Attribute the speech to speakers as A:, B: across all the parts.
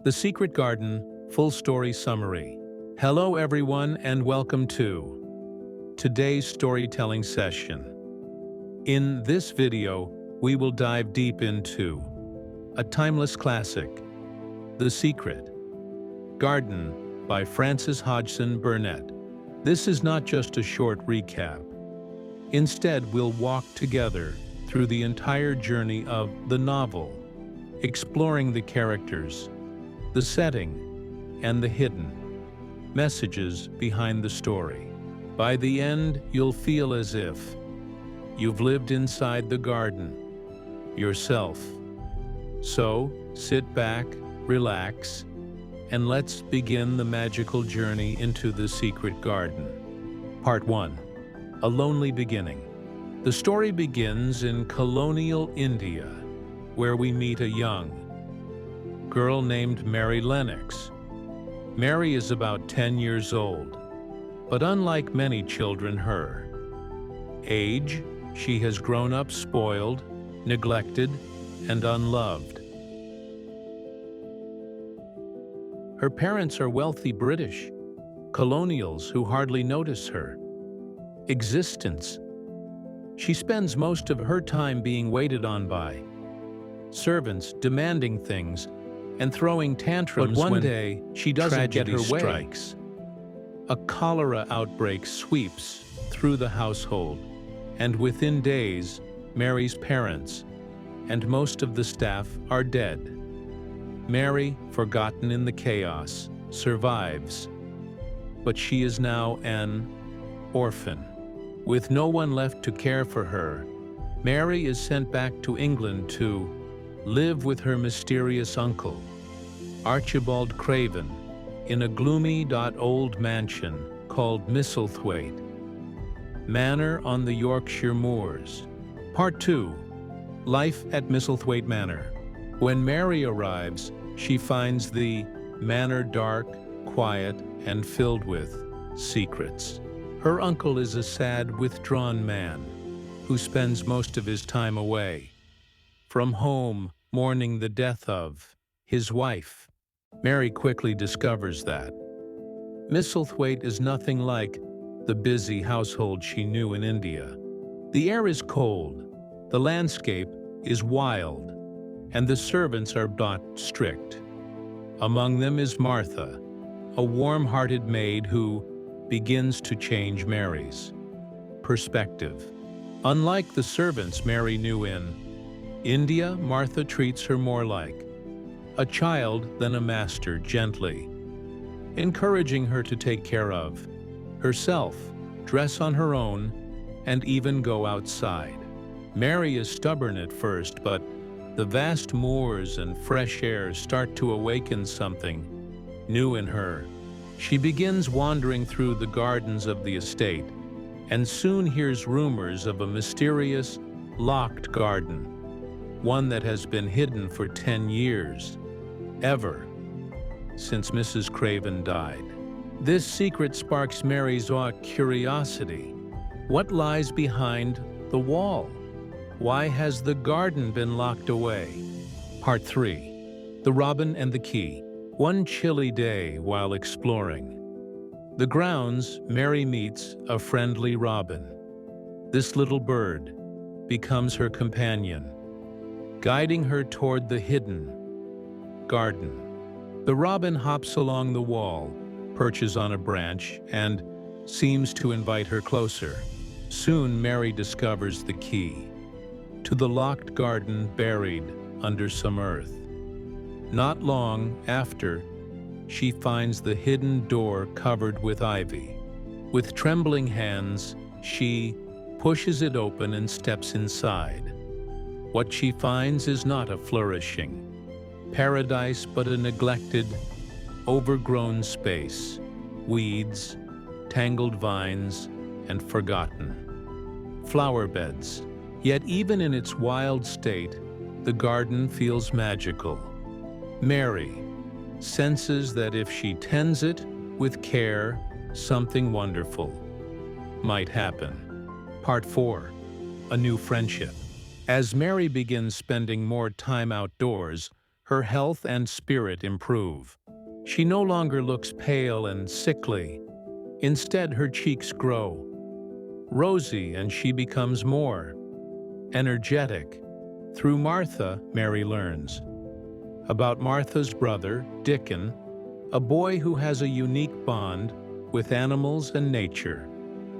A: The Secret Garden, Full Story Summary. Hello everyone and welcome to today's storytelling session. In this video, we will dive deep into a timeless classic, The Secret Garden by Frances Hodgson Burnett. This is not just a short recap. Instead, we'll walk together through the entire journey of the novel, exploring the characters, the setting, and the hidden messages behind the story. By the end, you'll feel as if you've lived inside the garden yourself. So, sit back, relax, and let's begin the magical journey into the secret garden. Part 1. A Lonely Beginning. The story begins in colonial India, where we meet a young girl named Mary Lennox. Mary is about 10 years old, but unlike many children her age, she has grown up spoiled, neglected, and unloved. Her parents are wealthy British colonials who hardly notice her existence. She spends most of her time being waited on by servants, demanding things and throwing tantrums. But one day, she doesn't get her way. Strikes. A cholera outbreak sweeps through the household, and within days, Mary's parents and most of the staff are dead. Mary, forgotten in the chaos, survives, but she is now an orphan. With no one left to care for her, Mary is sent back to England to live with her mysterious uncle, Archibald Craven, in a gloomy old mansion called Misselthwaite Manor on the Yorkshire moors. Part 2. Life at Misselthwaite Manor. When Mary arrives, she finds the manor dark, quiet, and filled with secrets. Her uncle is a sad, withdrawn man who spends most of his time away from home, mourning the death of his wife. Mary quickly discovers that Misselthwaite is nothing like the busy household she knew in India. The air is cold, the landscape is wild, and the servants are not strict. Among them is Martha, a warm-hearted maid who begins to change Mary's perspective. Unlike the servants Mary knew in India, Martha treats her more like a child than a master, gently encouraging her to take care of herself, dress on her own, and even go outside. Mary is stubborn at first, but the vast moors and fresh air start to awaken something new in her. She begins wandering through the gardens of the estate and soon hears rumors of a mysterious, locked garden, one that has been hidden for 10 years, ever since Mrs. Craven died. This secret sparks Mary's curiosity. What lies behind the wall? Why has the garden been locked away? Part 3. The Robin and the Key. One chilly day while exploring the grounds, Mary meets a friendly robin. This little bird becomes her companion, guiding her toward the hidden garden. The robin hops along the wall, perches on a branch, and seems to invite her closer. Soon, Mary discovers the key to the locked garden buried under some earth. Not long after, she finds the hidden door covered with ivy. With trembling hands, she pushes it open and steps inside. What she finds is not a flourishing paradise, but a neglected, overgrown space, weeds, tangled vines, and forgotten flower beds. Yet even in its wild state, the garden feels magical. Mary senses that if she tends it with care, something wonderful might happen. Part 4. A New Friendship. As Mary begins spending more time outdoors, her health and spirit improve. She no longer looks pale and sickly. Instead, her cheeks grow rosy and she becomes more energetic. Through Martha, Mary learns about Martha's brother, Dickon, a boy who has a unique bond with animals and nature.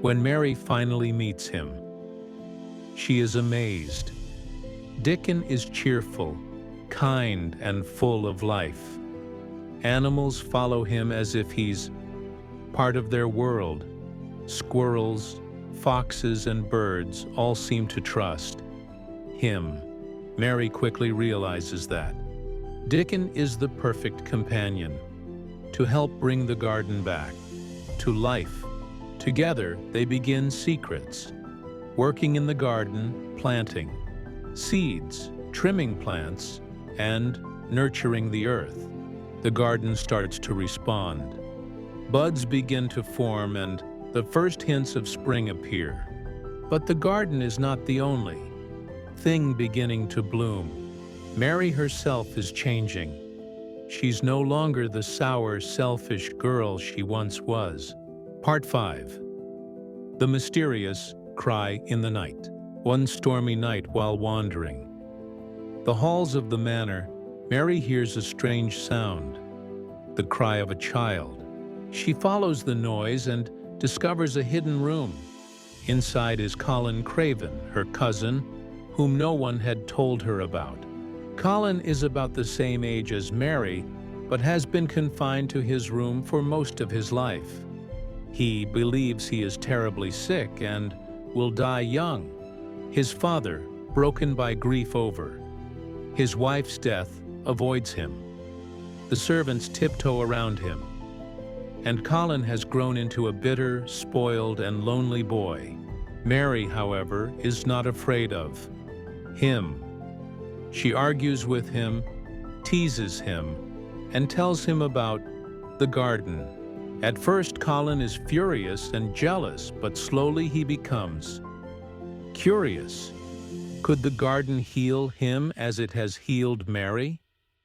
A: When Mary finally meets him, she is amazed. Dickon is cheerful, kind, and full of life. Animals follow him as if he's part of their world. Squirrels, foxes, and birds all seem to trust him. Mary quickly realizes that Dickon is the perfect companion to help bring the garden back to life. Together, they begin secrets, working in the garden, planting seeds, trimming plants, and nurturing the earth. The garden starts to respond. Buds begin to form and the first hints of spring appear. But the garden is not the only thing beginning to bloom. Mary herself is changing. She's no longer the sour, selfish girl she once was. Part 5. The mysterious cry in the night. One stormy night while wandering the halls of the manor, Mary hears a strange sound, the cry of a child. She follows the noise and discovers a hidden room. Inside is Colin Craven, her cousin, whom no one had told her about. Colin is about the same age as Mary, but has been confined to his room for most of his life. He believes he is terribly sick and will die young. His father, broken by grief over his wife's death, avoids him. The servants tiptoe around him, and Colin has grown into a bitter, spoiled, and lonely boy. Mary, however, is not afraid of him. She argues with him, teases him, and tells him about the garden. At first, Colin is furious and jealous, but slowly he becomes curious. Could the garden heal him as it has healed Mary?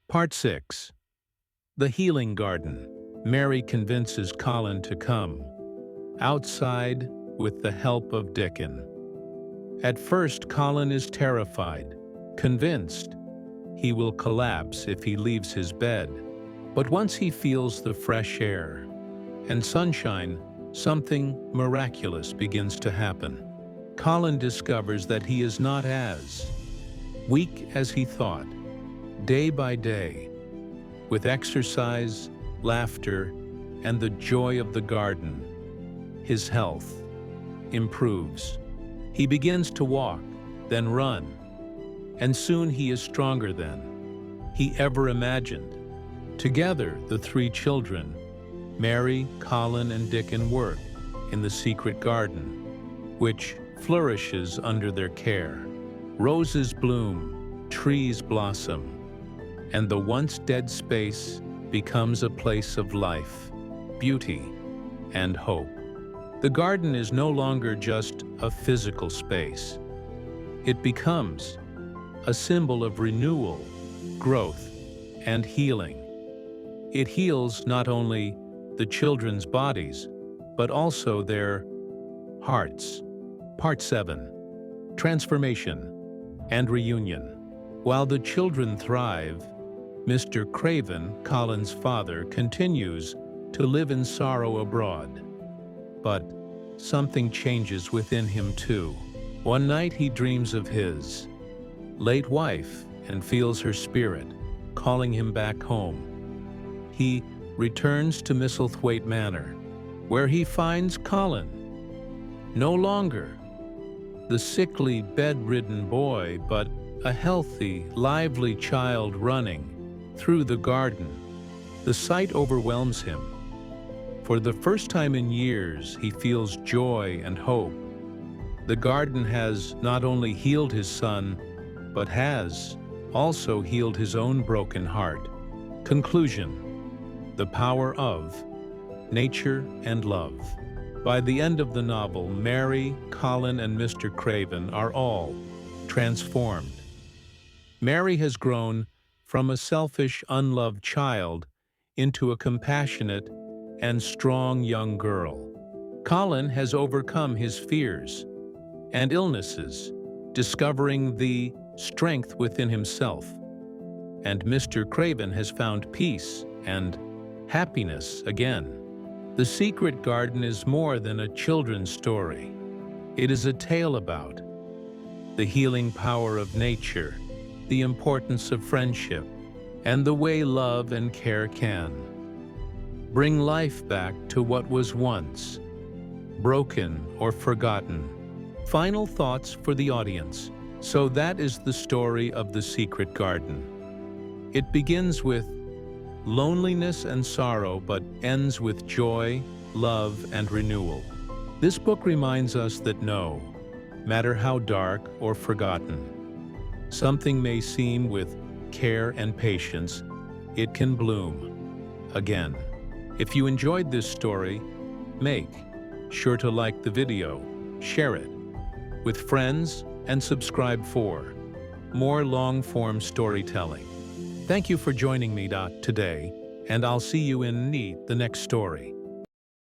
A: Part 6. The Healing Garden. Mary convinces Colin to come outside with the help of Dickon. At first, Colin is terrified, convinced he will collapse if he leaves his bed. But once he feels the fresh air and sunshine, something miraculous begins to happen. Colin discovers that he is not as weak as he thought. Day by day, with exercise, laughter, and the joy of the garden, his health improves. He begins to walk, then run, and soon he is stronger than he ever imagined. Together, the three children, Mary, Colin, and Dickon, work in the secret garden, which flourishes under their care. Roses bloom, trees blossom, and the once dead space becomes a place of life, beauty, and hope. The garden is no longer just a physical space. It becomes a symbol of renewal, growth, and healing. It heals not only the children's bodies, but also their hearts. Part 7. Transformation and Reunion. While the children thrive, Mr. Craven, Colin's father, continues to live in sorrow abroad. But something changes within him too. One night he dreams of his late wife and feels her spirit calling him back home. He returns to Misselthwaite Manor, where he finds Colin, no longer the sickly, bedridden boy, but a healthy, lively child running through the garden. The sight overwhelms him. For the first time in years, he feels joy and hope. The garden has not only healed his son, but has also healed his own broken heart. Conclusion: the power of nature and love. By the end of the novel, Mary, Colin, and Mr. Craven are all transformed. Mary has grown from a selfish, unloved child into a compassionate and strong young girl. Colin has overcome his fears and illnesses, discovering the strength within himself. And Mr. Craven has found peace and happiness again. The Secret Garden is more than a children's story. It is a tale about the healing power of nature, the importance of friendship, and the way love and care can bring life back to what was once broken or forgotten. Final thoughts for the audience. So that is the story of The Secret Garden. It begins with loneliness and sorrow, but ends with joy, love, and renewal. This book reminds us that no matter how dark or forgotten something may seem, with care and patience, it can bloom again. If you enjoyed this story, make sure to like the video, share it with friends, and subscribe for more long-form storytelling. Thank you for joining me today, and I'll see you in the next story.